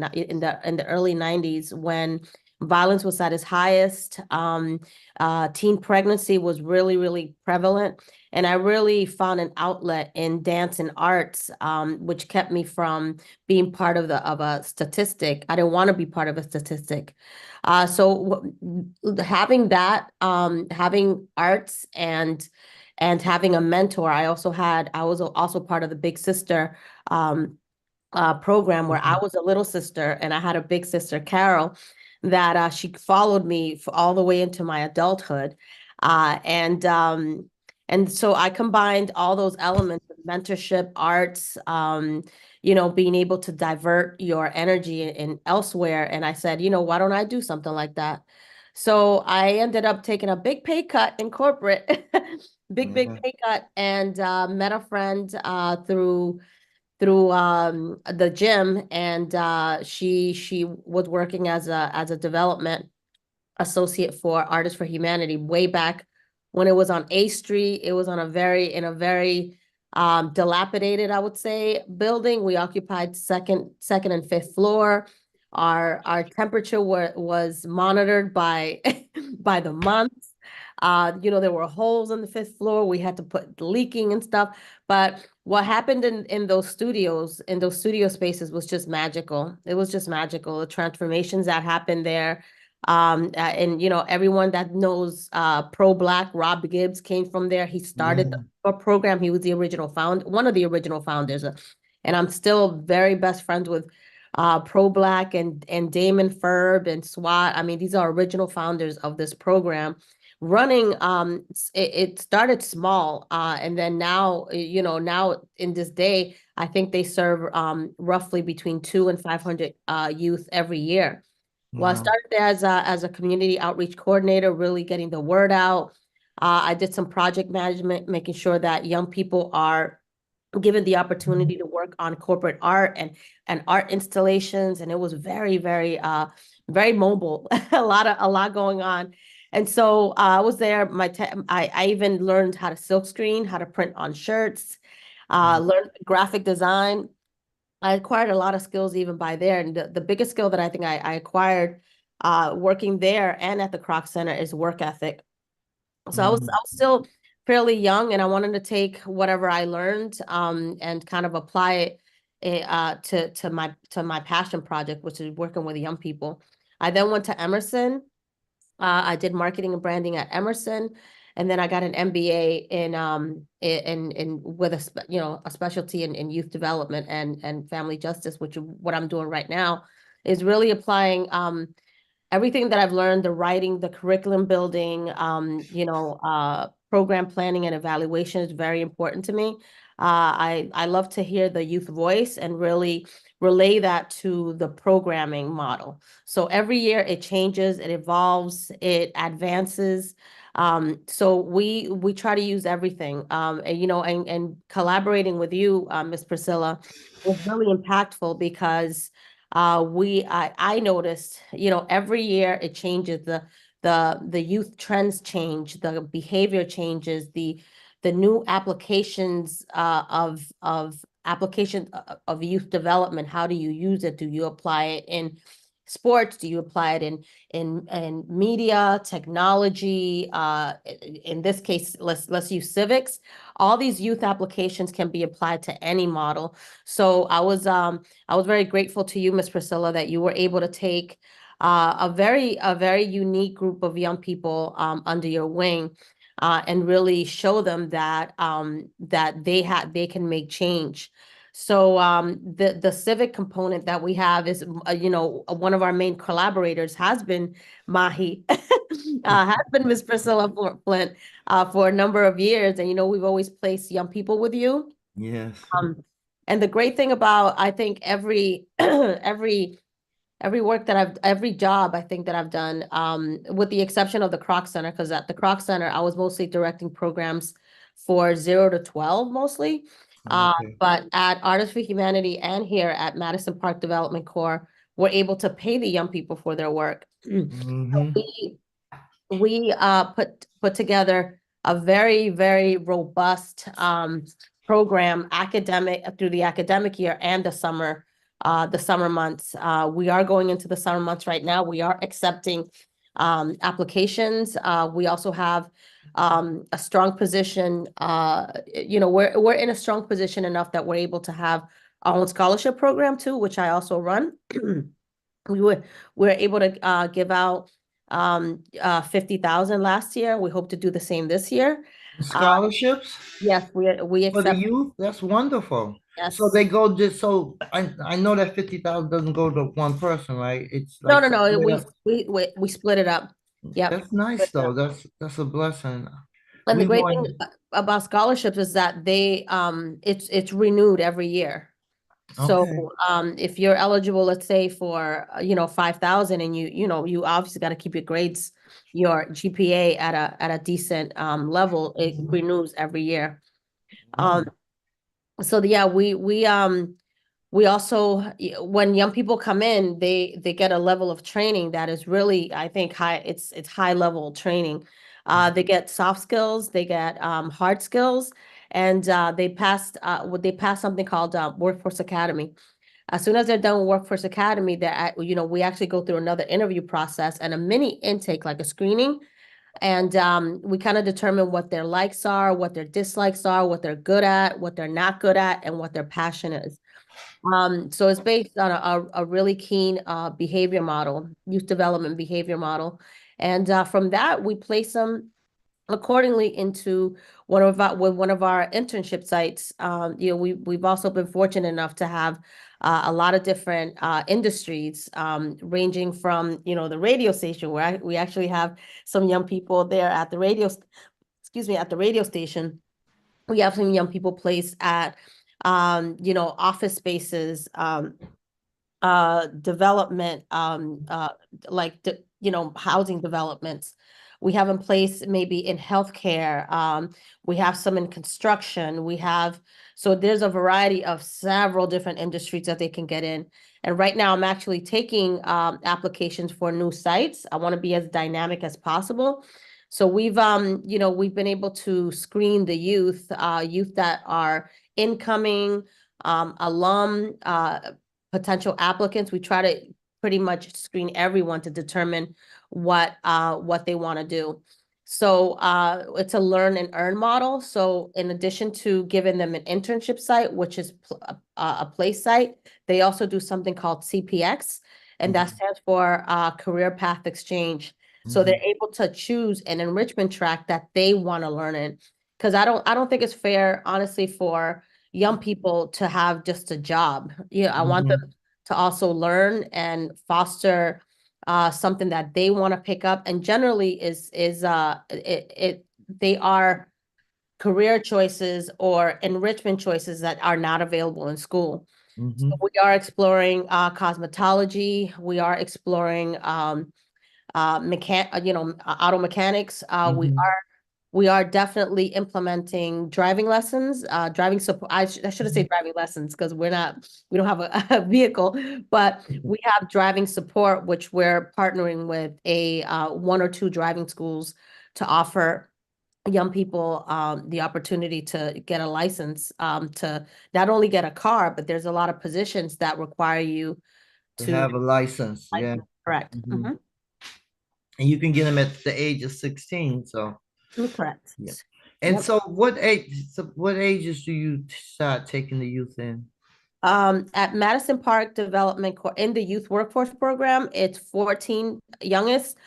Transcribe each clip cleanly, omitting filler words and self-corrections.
in the early 90s when violence was at its highest. Teen pregnancy was really, really prevalent. And I really found an outlet in dance and arts, which kept me from being part of a statistic. I didn't want to be part of a statistic. So having that, having arts and having a mentor, I was also part of the Big Sister program where I was a little sister and I had a big sister, Carol, that she followed me for all the way into my adulthood. Uh, and um, and so I combined all those elements of mentorship, arts, being able to divert your energy in elsewhere. And I said, why don't I do something like that? So I ended up taking a big pay cut in corporate, big Yeah. pay cut, and met a friend through the gym, and she was working as a development associate for Artists for Humanity way back when it was on A Street. It was on a very dilapidated, I would say, building. We occupied second and fifth floor. Our temperature was monitored by by the month. There were holes on the fifth floor. We had to put leaking and stuff. But what happened in those studios, in those studio spaces, was just magical. It was just magical. The transformations that happened there. And everyone that knows Pro Black, Rob Gibbs came from there. He started Yeah. a program. He was the original one of the original founders. And I'm still very best friends with Pro Black and Damon Ferb and SWAT. I mean, these are original founders of this program. Running, it started small, and then now, now in this day, I think they serve roughly between 200 and 500 youth every year. Well, I Wow. started there as a community outreach coordinator, really getting the word out. I did some project management, making sure that young people are given the opportunity to work on corporate art and art installations, and it was very mobile, a lot going on. And so I was there. I even learned how to silk screen, how to print on shirts, learned graphic design. I acquired a lot of skills even by there. And the biggest skill that I think I acquired working there and at the Croc Center is work ethic. So I was still fairly young, and I wanted to take whatever I learned and kind of apply it to my passion project, which is working with young people. I then went to Emerson. I did marketing and branding at Emerson, and then I got an MBA in with a specialty in youth development and family justice, which is what I'm doing right now, is really applying everything that I've learned, the writing, the curriculum building, program planning and evaluation is very important to me. I love to hear the youth voice and really relay that to the programming model. So every year it changes, it evolves, it advances. So we try to use everything. And collaborating with you, Miss Priscilla, was really impactful because I noticed, every year it changes, the youth trends change, the behavior changes, the new applications of application of youth development. How do you use it? Do you apply it in sports? Do you apply it in media, technology? In this case, let's use civics. All these youth applications can be applied to any model. So I was very grateful to you, Miss Priscilla, that you were able to take a very unique group of young people under your wing, and really show them that they can make change. So the civic component that we have is, one of our main collaborators has been Mahi, has been Miss Priscilla Flint for a number of years, and we've always placed young people with you. Yes. Um, and the great thing about, I think, every job I think that I've done, with the exception of the Croc Center, because at the Croc Center, I was mostly directing programs for 0 to 12 mostly. Okay. But at Artists for Humanity and here at Madison Park Development Corps, we're able to pay the young people for their work. So Mm-hmm. we put together a very robust program, academic through the academic year and the summer the summer months. We are going into the summer months right now. We are accepting applications. We also have a strong position. We're in a strong position enough that we're able to have our own scholarship program too, which I also run. We're able to give out 50,000 last year. We hope to do the same this year. Scholarships Yes, we for the accept. youth? That's wonderful. So Yes. they go just so I know that 50,000 doesn't go to one person, right? It's No, like no, no. split up. We split it up. Yep. That's nice Split it though. up. That's a blessing. And the We great go thing in. about scholarships is that it's renewed every year. So Okay. if you're eligible, let's say for 5,000, and you obviously got to keep your grades, your GPA at a decent level, it renews every year. Oh. Um, so yeah, we also, when young people come in, they get a level of training that is really, I think, high. It's high level training. They get soft skills, they get hard skills, and they pass something called Workforce Academy. As soon as they're done with Workforce Academy, we actually go through another interview process and a mini intake, like a screening, and we kind of determine what their likes are, what their dislikes are, what they're good at, what they're not good at, and what their passion is. So it's based on a really keen behavior model, youth development behavior model. And from that, we place them accordingly into one of our internship sites. We've also been fortunate enough to have a lot of different industries, ranging from the radio station where we actually have some young people there at the excuse me, at the radio station. We have some young people placed at office spaces, development, like housing developments. We have in place maybe in healthcare. We have some in construction. So there's a variety of several different industries that they can get in. And right now I'm actually taking applications for new sites. I want to be as dynamic as possible. So we've been able to screen the youth that are incoming, alum, potential applicants. We try to pretty much screen everyone to determine what they want to do. So it's a learn and earn model. So in addition to giving them an internship site, which is a place site, they also do something called CPX, and that Mhm. stands for Career Path Exchange. So they're Mhm. able to choose an enrichment track that they want to learn in. Because I don't think it's fair, honestly, for young people to have just a job. I want them Mhm. to also learn and foster something that they want to pick up. And generally they are career choices or enrichment choices that are not available in school. So Mhm. we are exploring cosmetology. We are exploring auto mechanics. Mhm. We are definitely implementing driving lessons, driving support. I should have said driving lessons because we don't have a vehicle, but we have driving support, which we're partnering with one or two driving schools to offer young people the opportunity to get a license, to not only get a car, but there's a lot of positions that require you To to have a license, yeah. license. Correct. Mhm. And you can get them at the age of 16. So Correct. yeah. And Yep. so what age? So what ages do you start taking the youth in? At Madison Park Development in the youth workforce program, it's 14 youngest,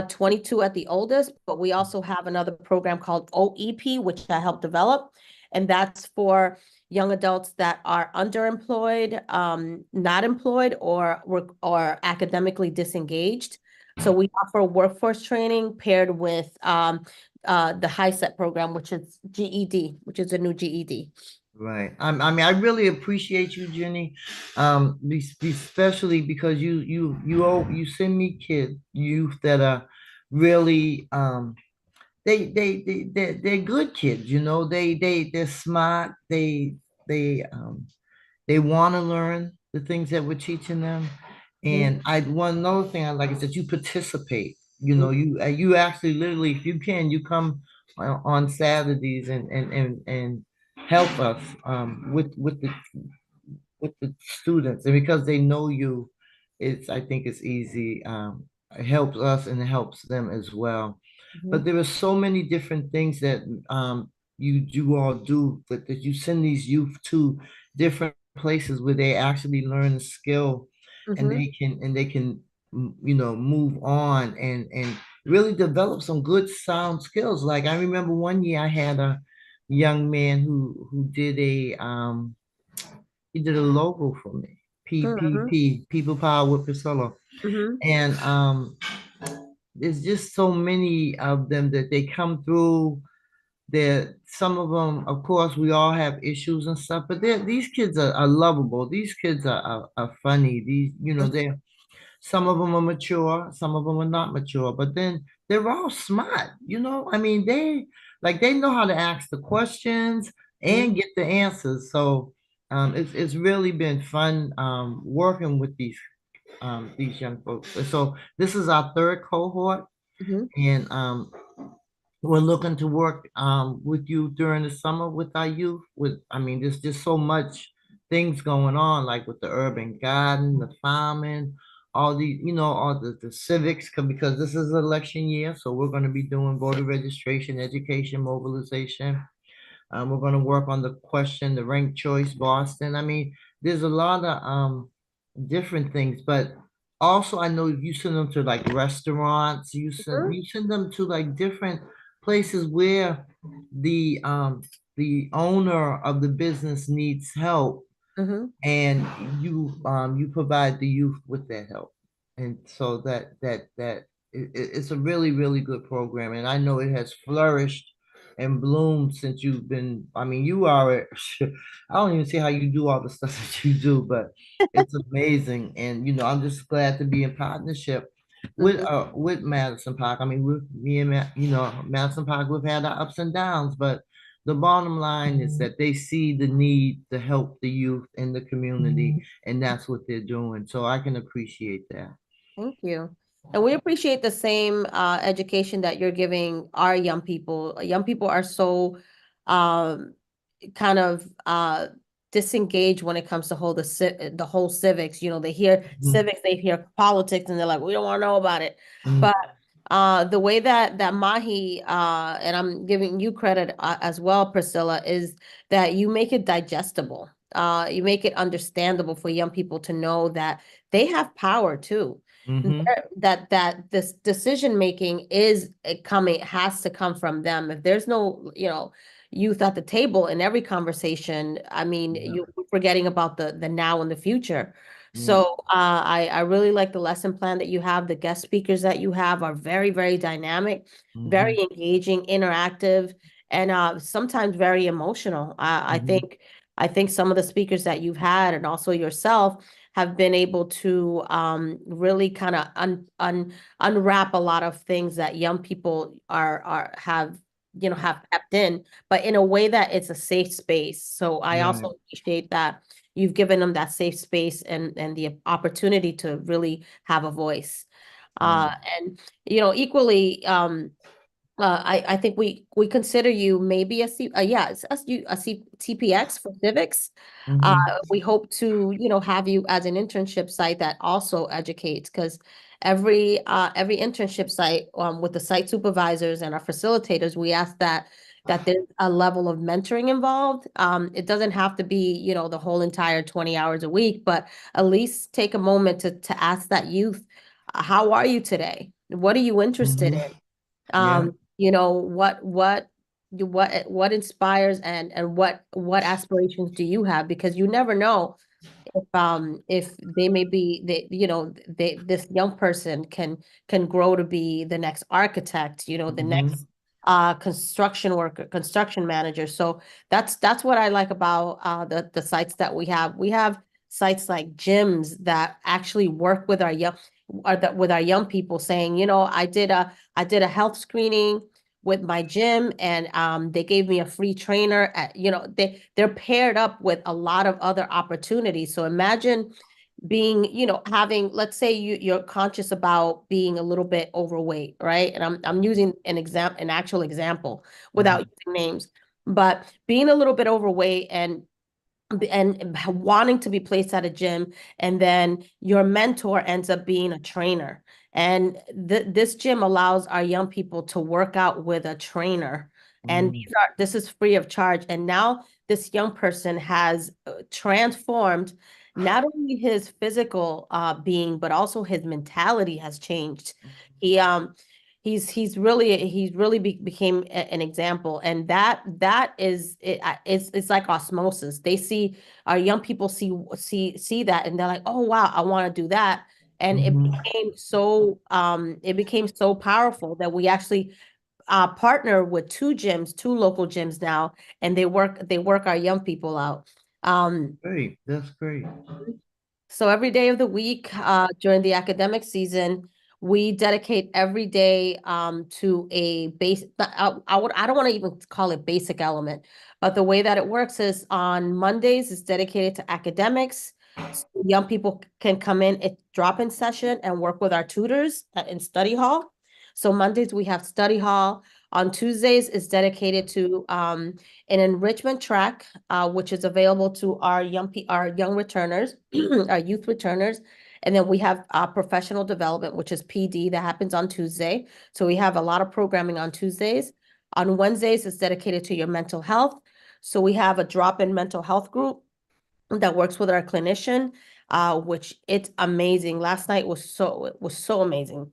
22 at the oldest, but we also have another program called OEP, which I helped develop. And that's for young adults that are underemployed, not employed, or academically disengaged. So we offer workforce training paired with the high set program, which is GED, which is a new GED. Right. I mean, I really appreciate you, Jenny. Especially because you send me kids, youth that are really they're good kids, they're smart, they want to learn the things that we're teaching them. Mhm. And one another thing I like is that you participate. You actually literally, if you can, you come on Saturdays and help us with the with the students, and because they know you, I think it's easy. It helps us and it helps them as well. But Mhm. there are so many different things that you all do, but that you send these youth to different places where they actually learn a skill, and Mhm. they can move on and really develop some good sound skills. Like I remember one year I had a young man who did a he did a logo for me. Mhm. PPP, People Power with Priscilla. Mhm. And there's just so many of them that they come through. There, some of them, of course, we all have issues and stuff, but these kids are lovable. These kids are funny. They're some of them are mature, some of them are not mature, but then they're all smart. I mean, they know how to ask the questions Mhm. and get the answers. So it's really been fun working with these young folks. So this is our third cohort, Mhm. and we're looking to work with you during the summer with our youth. I mean, there's just so much things going on, like with the urban garden, the farming, all the civics, because this is election year. So we're going to be doing voter registration, education, mobilization. We're going to work on the question, the ranked choice, Boston. I mean, there's a lot of different things, but also I know you send them to like restaurants, Mhm. you send them to like different places where the um the owner of the business needs help, Mhm. and you provide the youth with that help. And so it's a really really good program, and I know it has flourished and bloomed since you've been. I mean, you are I don't even see how you do all the stuff that you do, but it's amazing. And I'm just glad to be in partnership Mhm. with Madison Park. I mean, with me and Madison Park, we've had our ups and downs, but the bottom line is that they see the need to help the youth in the community, and that's what they're doing. So I can appreciate that. Thank you. And we appreciate the same education that you're giving our young people. Young people are so um, kind of disengaged when it comes to the whole civics. They hear Mhm. civics, they hear politics, and they're like, we don't want to know about it. Mhm. But the way that Mahi and I'm giving you credit as well, Priscilla, is that you make it digestible. You make it understandable for young people to know that they have power too. Mhm. That this decision making is coming has to come from them. If there's no, youth at the table in every conversation, I mean, Yeah. you're forgetting about the now and the future. Yeah. So I really like the lesson plan that you have. The guest speakers that you have are very, very dynamic, very Mhm. engaging, interactive, and sometimes very emotional. Mhm. I think some of the speakers that you've had and also yourself have been able to really kind of unwrap a lot of things that young people are have have kept in, but in a way that it's a safe space. So I also Right. appreciate that you've given them that safe space and the opportunity to really have a voice. Right. Uh, and equally, I think we consider you maybe yeah, it's TPX for civics. Uh, Mhm. we hope to have you as an internship site that also educates, because every internship site with the site supervisors and our facilitators, we ask that there's a level of mentoring involved. It doesn't have to be the whole entire 20 hours a week, but at least take a moment to ask that youth, how are you today? What are you interested Mhm. in? Yeah. What inspires and what aspirations do you have? Because you never know if they may be this young person can grow to be the next architect, the next Mhm. construction worker, construction manager. So that's what I like about the sites that we have. We have sites like gyms that actually work with our young with our young people, saying, I did a health screening with my gym, and they gave me a free trainer. They're paired up with a lot of other opportunities. So imagine being, having, let's say you're conscious about being a little bit overweight, right? And I'm using an actual example without Mhm. using names, but being a little bit overweight and and wanting to be placed at a gym, and then your mentor ends up being a trainer. And this gym allows our young people to work out with a trainer. And Mm, this is free of charge. And now this young person has transformed not only his physical being, but also his mentality has changed. He became an example, and that is it, it's like osmosis. They see our young people see that, and they're like, oh wow, I want to do that. And mhm. it became so powerful that we actually partner with two local gyms now, and they work our young people out. Great, that's great. So every day of the week, during the academic season, we dedicate every day to a base. I don't want to even call it basic element, but the way that it works is on Mondays is dedicated to academics. So young people can come in at drop-in session and work with our tutors in study hall. So Mondays we have study hall. On Tuesdays is dedicated to an enrichment track, which is available to our young returners, our youth returners. And then we have professional development, which is PD, that happens on Tuesday. So we have a lot of programming on Tuesdays. On Wednesdays, it's dedicated to your mental health. So we have a drop-in mental health group that works with our clinician, which it's amazing. Last night was so amazing.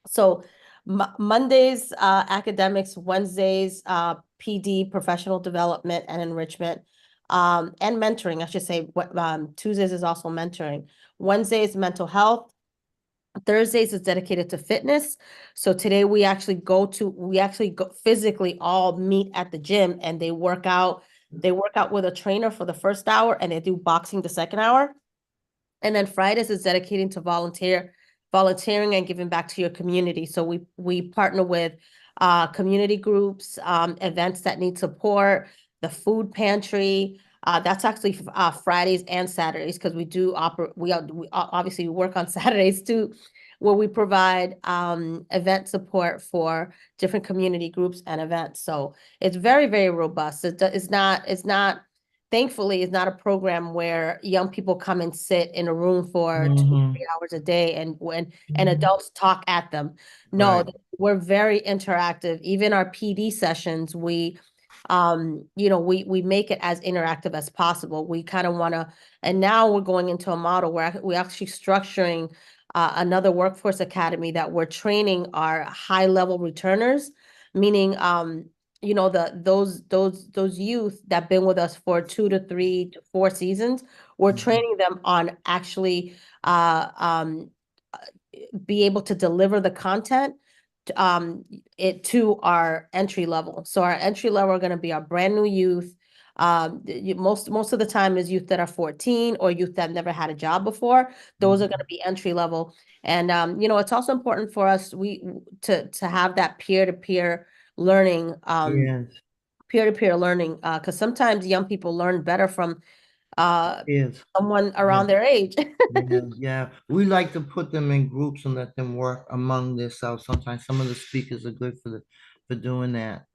So Mondays, academics, Wednesdays, PD, professional development and enrichment, and mentoring, I should say. Tuesdays is also mentoring. Wednesdays, mental health. Thursdays is dedicated to fitness. So today we actually go physically all meet at the gym, and they work out. They work out with a trainer for the first hour, and they do boxing the second hour. And then Fridays is dedicating to volunteering and giving back to your community. So we partner with community groups, events that need support, the food pantry. That's actually Fridays and Saturdays, because we do operate. We obviously work on Saturdays too, where we provide event support for different community groups and events. So it's very, very robust. It's not thankfully, it's not a program where young people come and sit in a room for two, Hmm. 3 hours a day and adults talk at them. No, Right. we're very interactive. Even our PD sessions, we make it as interactive as possible. We kind of want to, and now we're going into a model where we're actually structuring another workforce academy that we're training our high level returners, meaning those youth that been with us for 2 to 3 to 4 seasons, we're Mhm. training them on actually uh um be able to deliver the content it to our entry level. So our entry level are going to be our brand new youth. Most of the time is youth that are 14 or youth that never had a job before. Those are going to Mhm. be entry level. And it's also important for us to have that peer-to-peer learning, Yes, peer-to-peer learning, because sometimes young people learn better from uh yes. someone Yeah. around their age. Yeah, yeah. We like to put them in groups and let them work among themselves. Sometimes some of the speakers are good for doing that.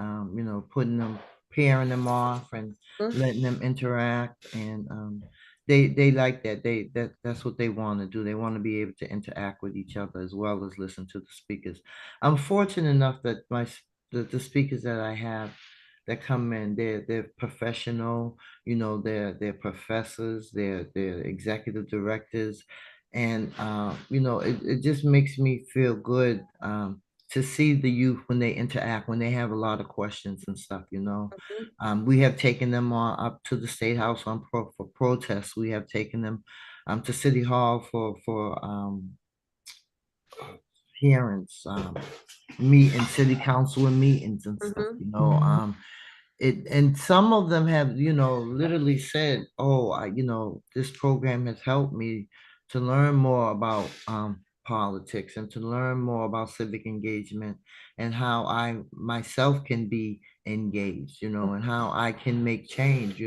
Putting them, pairing them off and letting them interact. And they like that. That's what they want to do. They want to be able to interact with each other as well as listen to the speakers. I'm fortunate enough that the speakers that I have that come in, they're professional, they're professors, they're executive directors, and it just makes me feel good to see the youth when they interact, when they have a lot of questions and stuff. Mhm, We have taken them on up to the state house for protests. We have taken them to city hall for hearings, city council meetings and stuff. mhm, And some of them have, literally said, "Oh, this program has helped me to learn more about politics and to learn more about civic engagement and how I myself can be engaged, and how I can make change,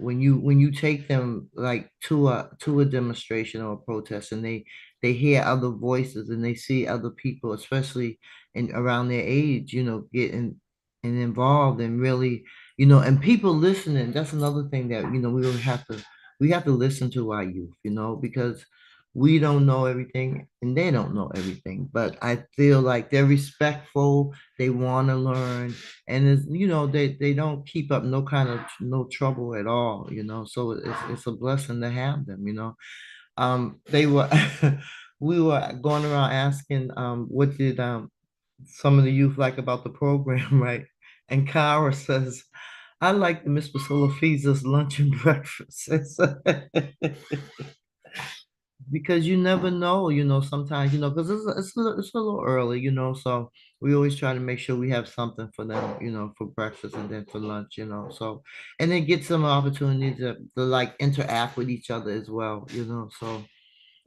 when you take them like to a demonstration or a protest, and they hear other voices and they see other people, especially in around their age, getting and involved and really, and people listening, that's another thing that, we really we have to listen to our youth, because we don't know everything and they don't know everything. But I feel like they're respectful, they want to learn, and they don't keep up no trouble at all, so it's a blessing to have them, they were we were going around asking what did some of the youth like about the program, right? And Kyra says, I like the Miss Priscilla feeds us lunch and breakfast. Because you never know, sometimes, because it's a little early, so we always try to make sure we have something for them, for breakfast and then for lunch, so, and it gets them an opportunity to like interact with each other as well, so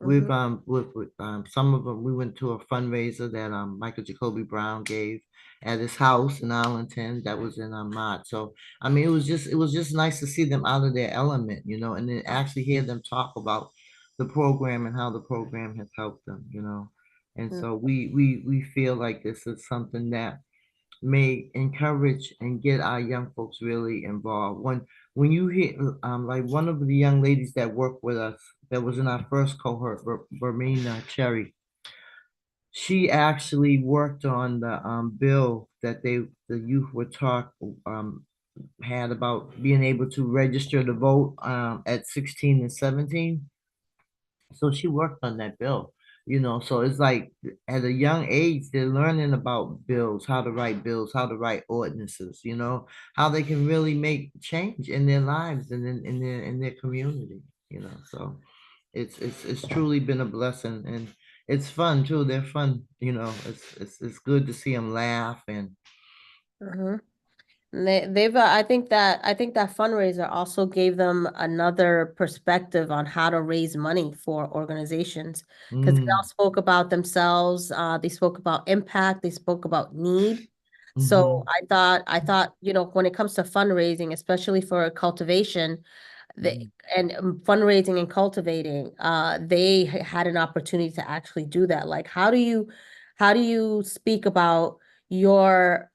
Mhm. with some of them, we went to a fundraiser that Michael Jacoby Brown gave at his house in Arlington that was in Mott. So I mean, it was just nice to see them out of their element, and then actually hear them talk about the program and how the program has helped them, and Mm. so we feel like this is something that may encourage and get our young folks really involved. When you hear like one of the young ladies that worked with us that was in our first cohort, Vermina Cherry, she actually worked on the bill that the youth were taught had about being able to register to vote at 16 and 17. So she worked on that bill, so it's like at a young age, they're learning about bills, how to write bills, how to write ordinances, how they can really make change in their lives and in their community, so it's truly been a blessing, and it's fun too. They're fun, it's good to see them laugh and Mhm. And they've I think that fundraiser also gave them another perspective on how to raise money for organizations, because they all mm, spoke about themselves, they spoke about impact, they spoke about need. So mm-hmm, I thought, when it comes to fundraising, especially for cultivation, mm-hmm, and fundraising and cultivating, they had an opportunity to actually do that. Like, how do you speak about your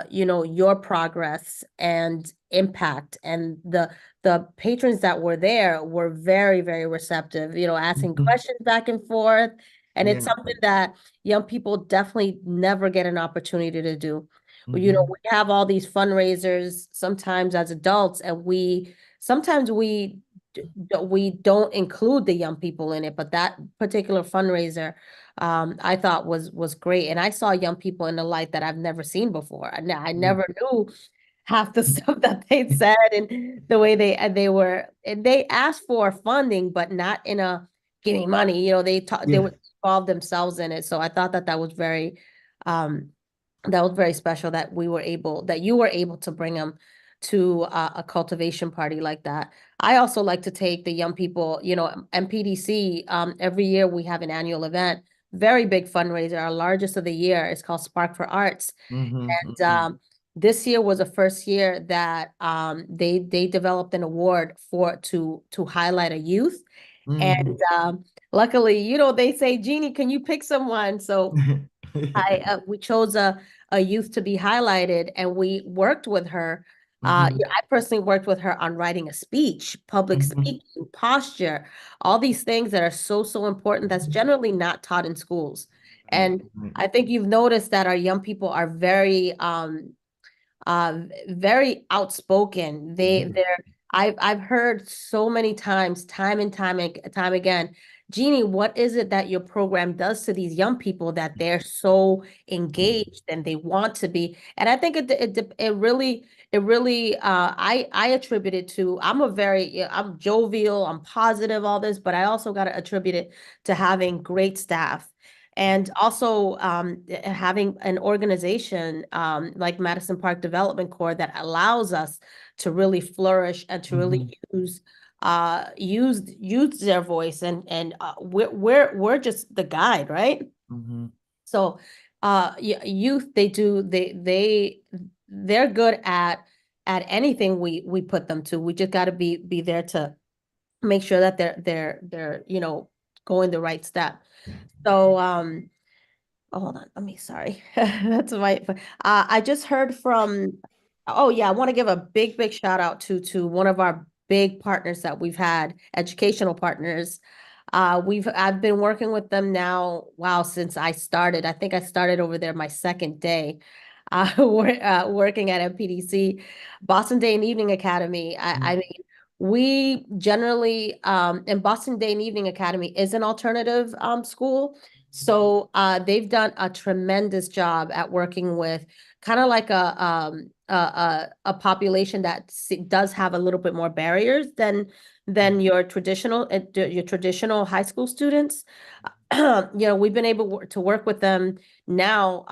your progress and impact? And the patrons that were there were very, very receptive, asking mm-hmm. questions back and forth. And it's Yeah. something that young people definitely never get an opportunity to do. Mm-hmm. We have all these fundraisers sometimes as adults, and sometimes we don't include the young people in it, but that particular fundraiser, I thought was great. And I saw young people in a light that I've never seen before. I never knew half the stuff that they said, and the way they were, and they asked for funding, but not in a give me money. They Yeah. would involve themselves in it. So I thought um, that was very special that you were able to bring them to a cultivation party like that. I also like to take the young people, MPDC, every year we have an annual event, very big fundraiser. Our largest of the year is called Spark for Arts. Mm-hmm. And this year was the first year that they developed an award to highlight a youth. Mm-hmm. And luckily, they say, Jeannie, can you pick someone? So we chose a youth to be highlighted, and we worked with her. Mm-hmm. I personally worked with her on writing a speech, public Mm-hmm. speaking, posture, all these things that are so, so important that's generally not taught in schools. Right. And Right. I think you've noticed that our young people are very outspoken. Yeah. I've heard so many times, time and time again, Jeannie, what is it that your program does to these young people that they're so engaged and they want to be? And I think it really I attribute it to, I'm jovial, I'm positive, all this, but I also got to attribute it to having great staff. And also having an organization like Madison Park Development Corps that allows us to really flourish and to really Mm-hmm. use their voice, and we're just the guide, right? Mm-hmm. So youth, they're good at anything we put them to. We just got to be there to make sure that they're going the right step. So oh, hold on. Sorry. That's my, I just heard from Oh yeah, I want to give a big shout out to one of our big partners that we've had, educational partners. I've been working with them now, wow, since I started. I think I started over there my second day, working at MPDC, Boston Day and Evening Academy. I mean, we generally, and Boston Day and Evening Academy is an alternative school. So they've done a tremendous job at working with kind of like a population that does have a little bit more barriers than your traditional high school students. You know, we've been able to work with them now.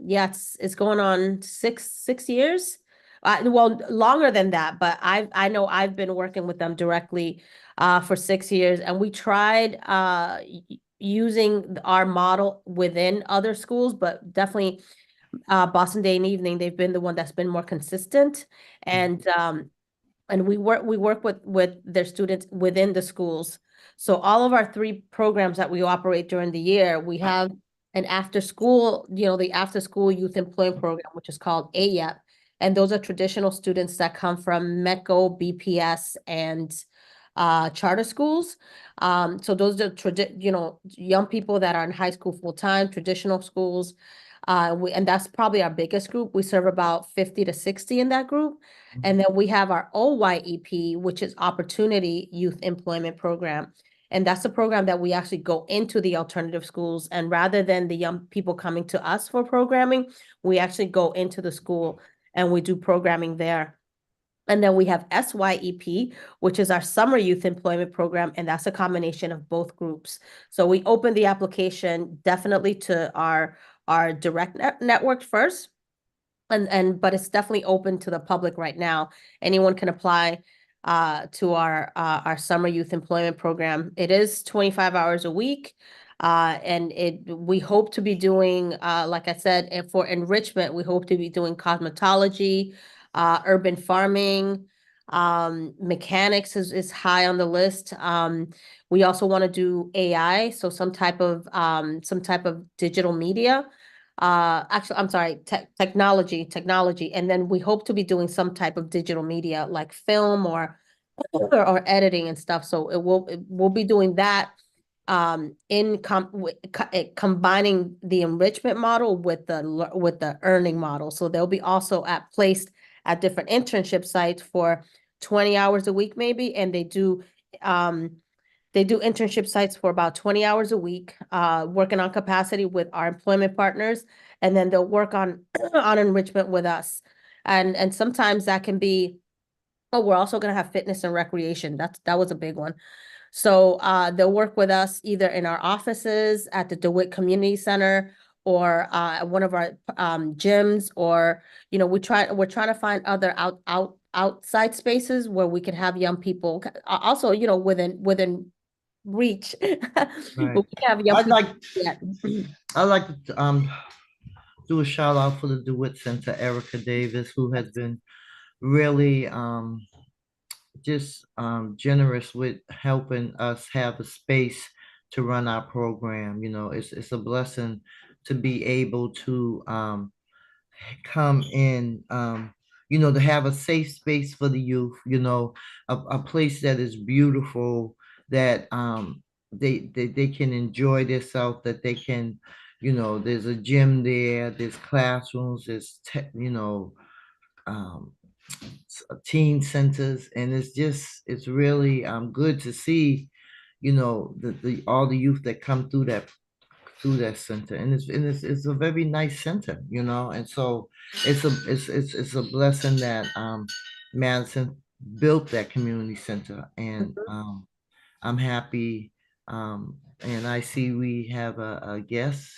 Yeah, it's going on six years. Well, longer than that, but I know I've been working with them directly for 6 years, and we tried using our model within other schools, but definitely Boston Day and Evening, they've been the one that's been more consistent, and we work with their students within the schools. So all of our three programs that we operate during the year, we have an after school, the after school youth employment program, which is called AYEP. And those are traditional students that come from METCO, BPS, and charter schools. So those are young people that are in high school full time, traditional schools. And that's probably our biggest group. We serve about 50 to 60 in that group. And then we have our OYEP, which is Opportunity Youth Employment Program. And that's a program that we actually go into the alternative schools. And rather than the young people coming to us for programming, we actually go into the school and we do programming there. And then we have SYEP, which is our Summer Youth Employment Program, and that's a combination of both groups. So we open the application definitely to our direct network first, but it's definitely open to the public right now. Anyone can apply to our Summer Youth Employment Program. It is 25 hours a week. And we hope to be doing, like I said, for enrichment, we hope to be doing cosmetology, urban farming, mechanics is high on the list. We also want to do AI, so some type of digital media. Actually, I'm sorry, technology. And then we hope to be doing some type of digital media like film or editing and stuff. So we'll be doing that combining the enrichment model with the earning model. So they'll be also placed at different internship sites for 20 hours a week maybe, and they do internship sites for about 20 hours a week, working on capacity with our employment partners, and then they'll work on on enrichment with us. And sometimes that can be, oh, we're also going to have fitness and recreation. That was a big one. So they'll work with us either in our offices at the DeWitt Community Center or at one of our gyms, or we're trying to find other outside spaces where we can have young people also within reach. Right. We can have young I'd people. like Yeah. I'd like to do a shout out for the DeWitt Center, Erica Davis, who has been really just generous with helping us have a space to run our program. It's a blessing to be able to come in, to have a safe space for the youth, a place that is beautiful, that they can enjoy themselves, that they can, there's a gym there, there's classrooms, there's, um, teen centers, and it's really good to see, the all the youth that come through that center, and it's a very nice center, and so it's a blessing that Madison built that community center, and I'm happy, and I see we have a guest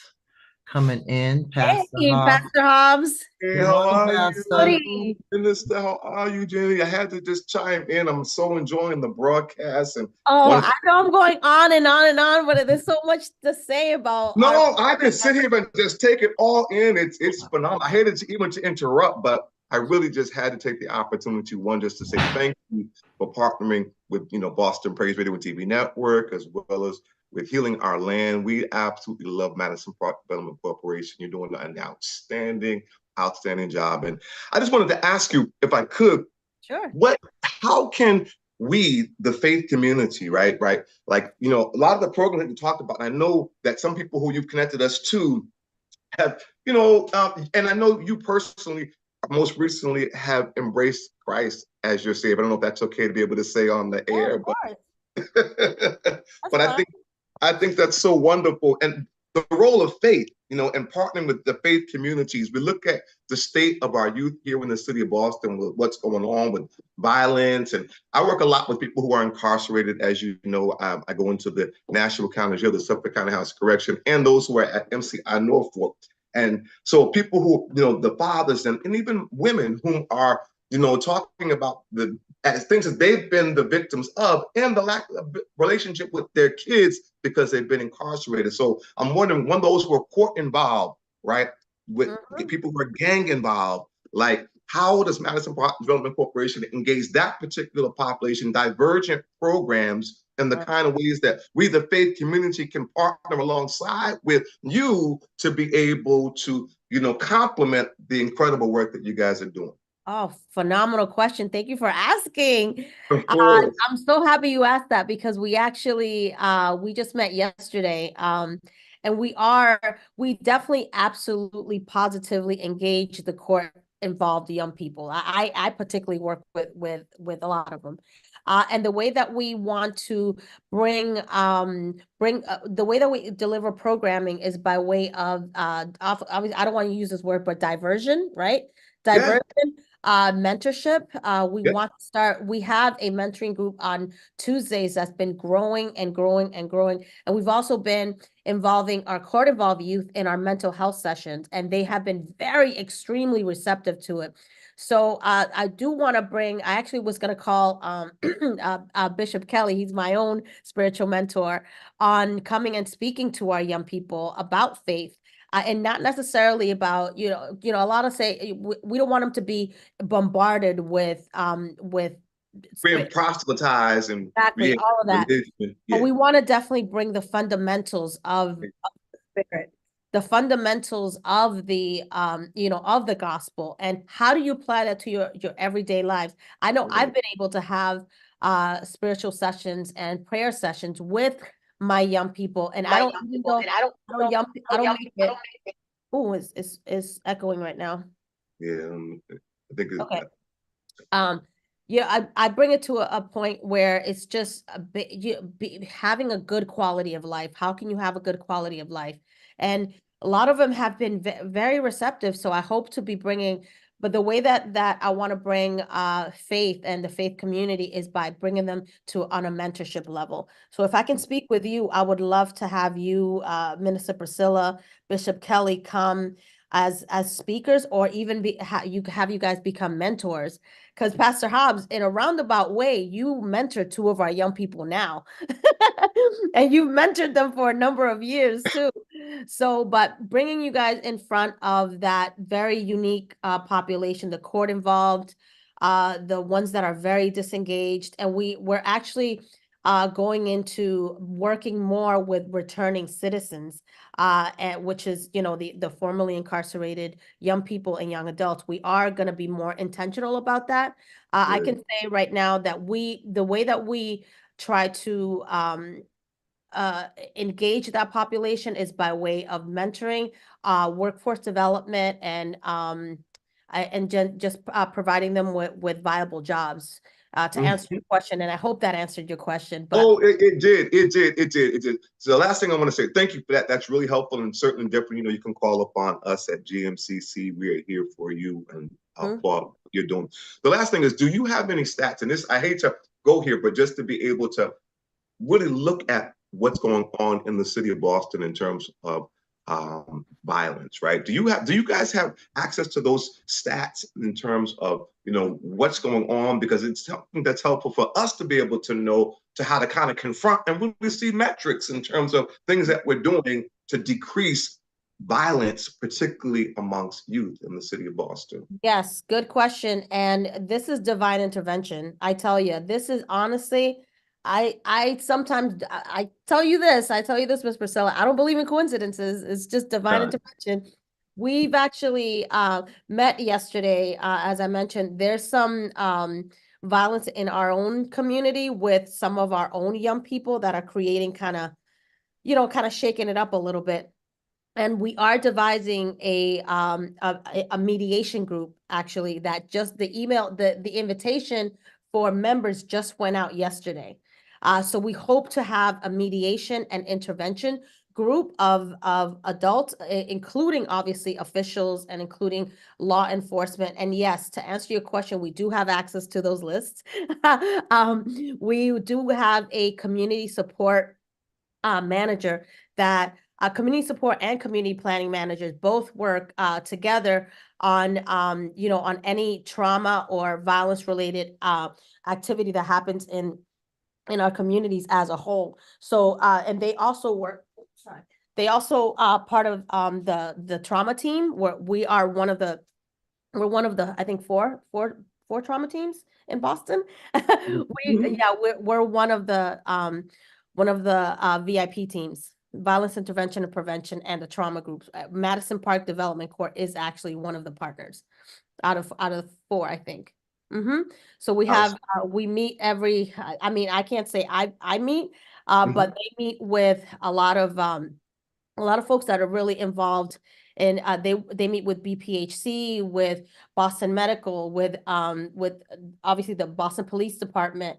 coming in, Pastor Hey, Hobbs. Pastor Hobbs. Hey, Good how morning, are Pastor. you, Howdy. Minister? How are you, Jenny? I had to just chime in. I'm so enjoying the broadcast and Oh, wanted I to. know I'm going on and on and on, but there's so much to say about our. No, I can sit here and just take it all in. It's phenomenal. I hated to interrupt, but I really just had to take the opportunity, one, just to say thank you for partnering with Boston Praise Radio and TV Network, as well as with Healing Our Land. We absolutely love Madison Park Development Corporation. You're doing an outstanding, outstanding job. And I just wanted to ask you, if I could, Sure. how can we, the faith community, right, like, you know, a lot of the programs that you talked about, I know that some people who you've connected us to have, you know, and I know you personally, most recently have embraced Christ as your savior. I don't know if that's okay to be able to say on the Yeah, air, of but course. but That's fine. I think that's so wonderful. And the role of faith, you know, and partnering with the faith communities. We look at the state of our youth here in the city of Boston, with what's going on with violence. And I work a lot with people who are incarcerated. As you know, I go into the National County Jail, the Suffolk County House of Correction, and those who are at MCI Norfolk. And so people who, you know, the fathers and even women whom are, you know, talking about the as things that they've been the victims of and the lack of relationship with their kids because they've been incarcerated. So I'm wondering, when those who are court involved, right, with people who are gang involved, like how does Madison Development Corporation engage that particular population, divergent programs, and the kind of ways that we, the faith community, can partner alongside with you to be able to, you know, complement the incredible work that you guys are doing? Oh, phenomenal question. Thank you for asking. Of course. I'm so happy you asked that because we actually we just met yesterday. And we definitely absolutely positively engage the court involved young people. I particularly work with a lot of them. And the way that we want to bring the way that we deliver programming is by way of I don't want to use this word, but diversion, right? Yeah. Diversion, mentorship. We have a mentoring group on Tuesdays that's been growing and growing and growing. And we've also been involving our court involved youth in our mental health sessions, and they have been very extremely receptive to it. So I do want to I actually was going to call Bishop Kelly, he's my own spiritual mentor, on coming and speaking to our young people about faith. And not necessarily about, a lot of say we don't want them to be bombarded with Being proselytized and exactly being all of that. religion. But Yeah. we want to definitely bring the fundamentals of the spirit, the fundamentals of the of the gospel, and how do you apply that to your everyday lives. I know I've been able to have spiritual sessions and prayer sessions with my young people, and I don't make it. Oh, it's echoing right now. Yeah, I think it's Okay. Yeah, I bring it to a point where it's just having a good quality of life. How can you have a good quality of life? And a lot of them have been very receptive. So I hope to be bringing, but the way that I want to bring faith and the faith community is by bringing them to on a mentorship level. So if I can speak with you, I would love to have you, Minister Priscilla, Bishop Kelly, come as speakers, or even have you guys become mentors. Because Pastor Hobbs, in a roundabout way, you mentor two of our young people now. And you've mentored them for a number of years too. So, but bringing you guys in front of that very unique population, the court involved, the ones that are very disengaged. And we're actually going into working more with returning citizens, which is, the formerly incarcerated young people and young adults. We are going to be more intentional about that. I can say right now that the way that we try to engage that population is by way of mentoring, workforce development, and just providing them with viable jobs. To answer your question, and I hope that answered your question. But it did. So the last thing I want to say, thank you for that. That's really helpful and certainly different. You can call upon us at GMCC. We are here for you and for what you're doing. The last thing is, do you have any stats? And this, I hate to go here, but just to be able to really look at what's going on in the city of Boston in terms of violence, right? Do you guys have access to those stats in terms of what's going on? Because it's something that's helpful for us to be able to know how to kind of confront and really see metrics in terms of things that we're doing to decrease violence, particularly amongst youth in the city of Boston. Yes, good question. And this is divine intervention. I tell you, this is honestly, I sometimes I tell you this, Miss Priscilla, I don't believe in coincidences. It's just divine intervention. we've actually met yesterday. As I mentioned, there's some violence in our own community with some of our own young people that are creating kind of shaking it up a little bit. And we are devising a mediation group, actually, that just the invitation for members just went out yesterday. So we hope to have a mediation and intervention group of adults, including obviously officials and including law enforcement. And yes, to answer your question, we do have access to those lists. We do have a community support manager that community support and community planning managers both work together on on any trauma or violence related activity that happens in our communities as a whole. So and they also work, sorry, they also part of the trauma team, where we're one of the I think four trauma teams in Boston. We're one of the VIP teams, violence intervention and prevention, and the trauma groups. Madison Park Development Court is actually one of the partners out of four, I think. So we have we meet every, I mean, I can't say I meet, but they meet with a lot of folks that are really involved in they meet with BPHC, with Boston Medical, with obviously the Boston Police Department,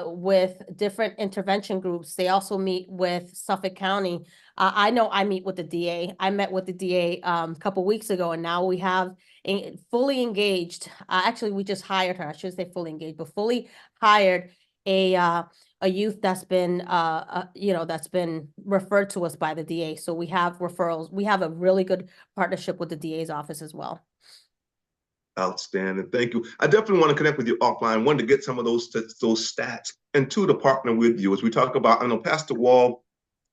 with different intervention groups. They also meet with Suffolk County. I know I meet with the DA. I met with the DA a couple weeks ago, and now we have fully engaged. Actually, we just hired her. I should say fully engaged, but fully hired a youth that's been that's been referred to us by the DA. So we have referrals. We have a really good partnership with the DA's office as well. Outstanding. Thank you. I definitely want to connect with you offline. One, to get some of those stats, and two, to partner with you as we talk about. I know Pastor Wall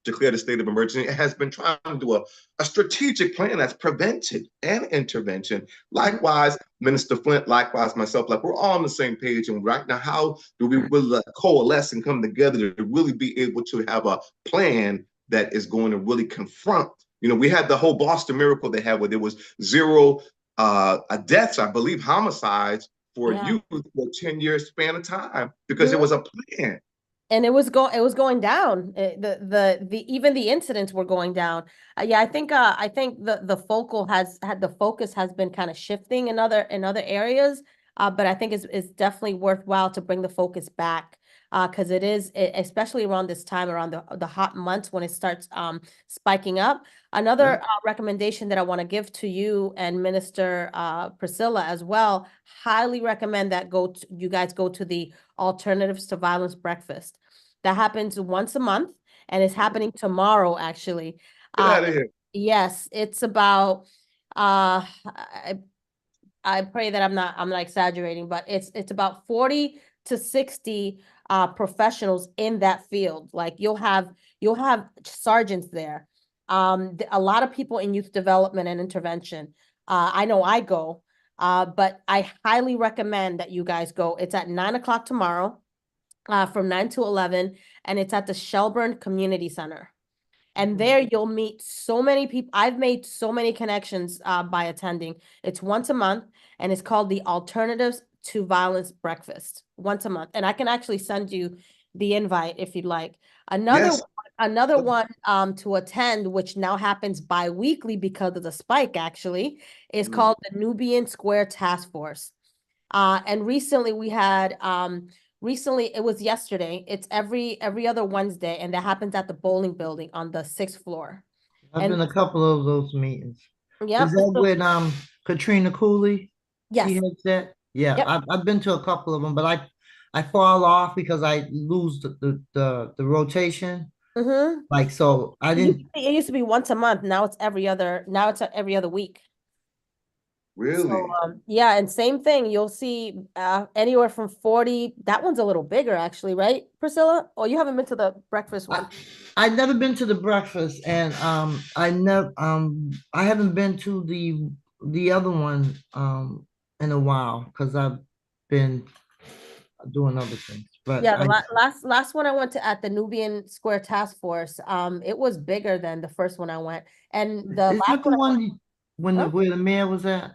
declared a state of emergency. It has been trying to do a strategic plan that's prevention and intervention. Likewise, Minister Flint, likewise myself, like we're all on the same page. And right now, how do we really coalesce and come together to really be able to have a plan that is going to really confront? You know, we had the whole Boston miracle they had where there was zero deaths, I believe, homicides for youth for a 10-year span of time because it was a plan. And it was going down. Even the incidents were going down. I think the focus has been kind of shifting in other areas. But I think it's definitely worthwhile to bring the focus back, because it is, especially around this time, around the hot months when it starts spiking up. Another recommendation that I want to give to you and Minister Priscilla as well, highly recommend that you guys go to the Alternatives to Violence breakfast. That happens once a month, and it's happening tomorrow, actually. Get out of here. Yes, it's about I pray that I'm not exaggerating, but it's about 40 to 60 professionals in that field. Like you'll have sergeants there. A lot of people in youth development and intervention. I know I go, but I highly recommend that you guys go. It's at 9 o'clock tomorrow, from 9 to 11, and it's at the Shelburne Community Center. And there you'll meet so many people. I've made so many connections by attending. It's once a month, and it's called the Alternatives to Violence Breakfast, once a month. And I can actually send you the invite if you'd like. Another one to attend, which now happens bi-weekly because of the spike, actually, is called the Nubian Square Task Force. And recently we had it was yesterday. It's every other Wednesday, and that happens at the bowling building on the 6th floor. I've been a couple of those meetings. Yep. Is that with Katrina Cooley? Yes. She has that? Yeah, Yep. I've been to a couple of them, but I fall off because I lose the rotation. Like, so I didn't. It used to be once a month. Now it's every other week. Really? So, yeah, and same thing. You'll see anywhere from 40. That one's a little bigger, actually, right, Priscilla? Oh, you haven't been to the breakfast one. I've never been to the breakfast, and I haven't been to the other one in a while because I've been doing other things. But yeah, the last one I went to at the Nubian Square Task Force, it was bigger than the first one I went. And the is last that the one when Huh? where the mayor was at?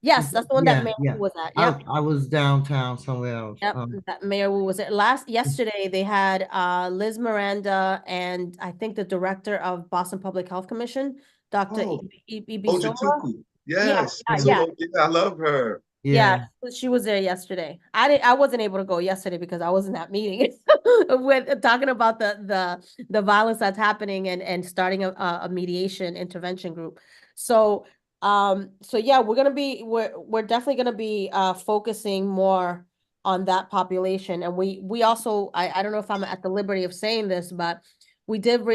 Yes, that's the one that Yeah, Mayor yeah. Wu was at. Yep. I was downtown somewhere else. Yep, that Mayor Wu was there. Yesterday they had Liz Miranda and I think the director of Boston Public Health Commission, Dr. Oh, Ibisola. Ojituku. Yeah, Yes, yeah, Priscilla. yeah. Yeah, I love her. Yeah, Yeah. she was there yesterday. I wasn't able to go yesterday because I was in that meeting with talking about the violence that's happening and starting a mediation intervention group. So so yeah, we're definitely gonna be focusing more on that population. And we also I don't know if I'm at the liberty of saying this, but we did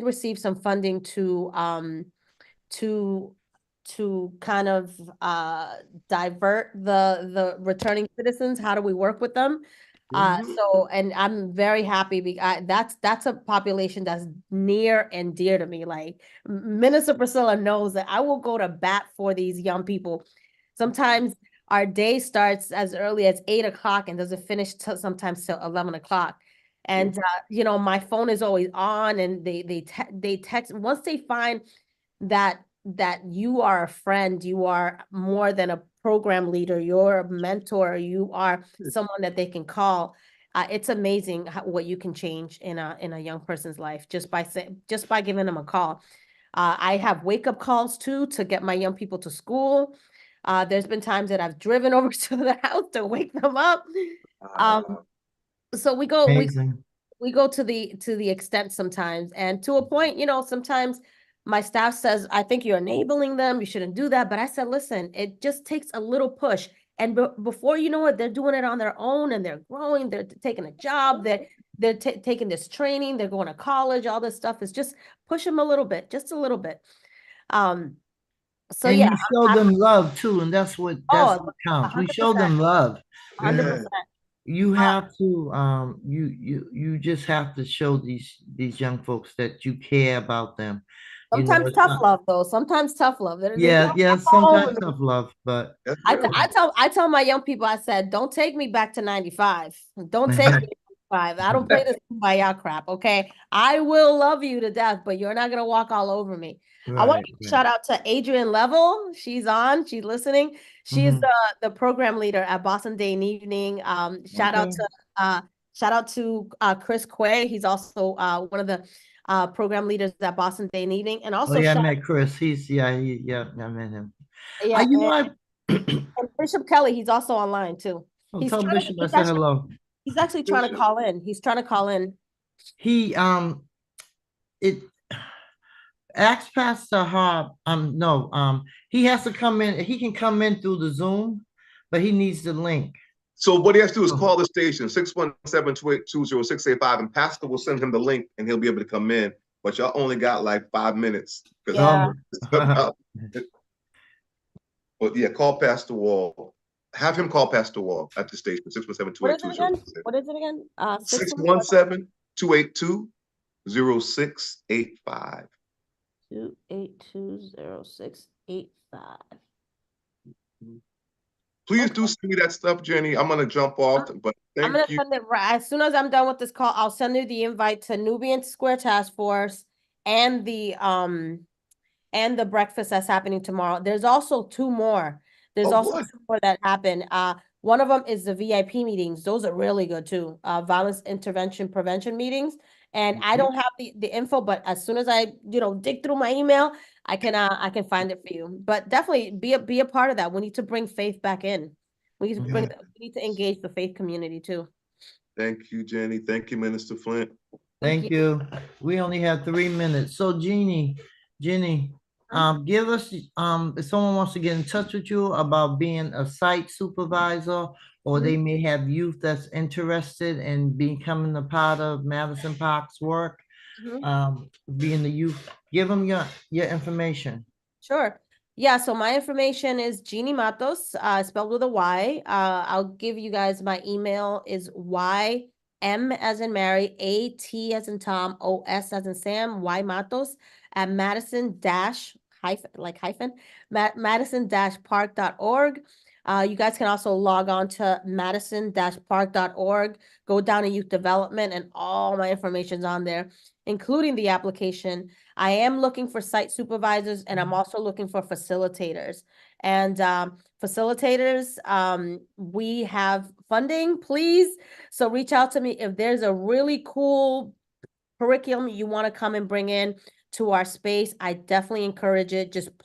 receive some funding to kind of divert the returning citizens. How do we work with them? Mhm. So and I'm very happy because that's a population that's near and dear to me. Like Minister Priscilla knows that I will go to bat for these young people. Sometimes our day starts as early as 8 o'clock and doesn't finish till sometimes till 11 o'clock. And my phone is always on, and they text once they find that you are a friend, you are more than a program leader, you're a mentor, you are someone that they can call. It's amazing what you can change in a young person's life just by giving them a call. I have wake up calls too to get my young people to school. There's been times that I've driven over to the house to wake them up. Um, Uh, so Amazing. we go to the extent sometimes, and to a point, sometimes my staff says, I think you're enabling them, you shouldn't do that. But I said, listen, it just takes a little push. And before you know it, they're doing it on their own, and they're growing, they're taking a job, they're taking this training, they're going to college, all this stuff is just push them a little bit, just a little bit. Um, so And yeah, you show them love too, and that's oh, what counts. We show 100%, them love. You know, 100%. yeah. you have to you just have to show these young folks that you care about them. You know, Sometimes it's tough not, love though. Sometimes tough love. They yeah, don't yeah, all over sometimes me. tough love, but That's real. I tell my young people, I said, don't take me back to 95. Don't take me to 95. I don't play this kumbaya crap, okay? I will love you to death, but you're not gonna walk all over me. I want right, to give a right. shout out to Adrienne Level. She's on, she's listening. She's Hmm. the program leader at Boston Day and Evening. Okay. Shout out to Chris Quay. He's also one of the program leaders at Boston Day and Evening. And Oh also yeah, I shout met Chris. Yeah, I met him. yeah, You know, I and Bishop Kelly, he's also online too. oh, tell Bishop I said Actually hello. he's actually trying to Bishop. call in. He's trying to call in. He it ask Pastor Hart, no, he has to come in, he can come in through the Zoom, but he needs the link. So what he has to do is Oh, call the station, 617-282-0685, and Pastor will send him the link and he'll be able to come in. But y'all only got like 5 minutes because Yeah. about but yeah, call Pastor Wall. Have him call Pastor Wall at the station, What is it again? 617-282-0685. What is it again? 617-282-0685. 2820685. Please Okay. do send me that stuff, Jenny. I'm gonna jump off, but I'm gonna thank you. send it right as soon as I'm done with this call. I'll send you the invite to Nubian Square Task Force and the breakfast that's happening tomorrow. There's also two more. There's Oh, also good. two more that happen. One of them is the VIP meetings. Those are really good too. Violence intervention prevention meetings. And I Mhm. don't have the info, but as soon as I, dig through my email, I can find it for you. But definitely be a part of that. We need to bring faith back in. We need to Yeah. we need to engage the faith community too. Thank you, Jenny. Thank you, Minister Flint. Thank thank you. you. We only have 3 minutes. So Jeannie, give us, if someone wants to get in touch with you about being a site supervisor, or they may have youth that's interested in becoming a part of Madison Park's work, Mhm. being the youth, give them your information. Sure. Yeah, so my information is Jeannie Matos, spelled with a Y. I'll give you guys my email is YM as in Mary, AT as in Tom, OS as in Sam, Y Matos at Madison dash hyphen, Madison park.org. You guys can also log on to Madison park.org, go down to youth development, and all my information's on there. including the application. I am looking for site supervisors, and I'm also looking for facilitators. And facilitators, we have funding, please. So reach out to me if there's a really cool curriculum you want to come and bring in to our space. I definitely encourage it. Just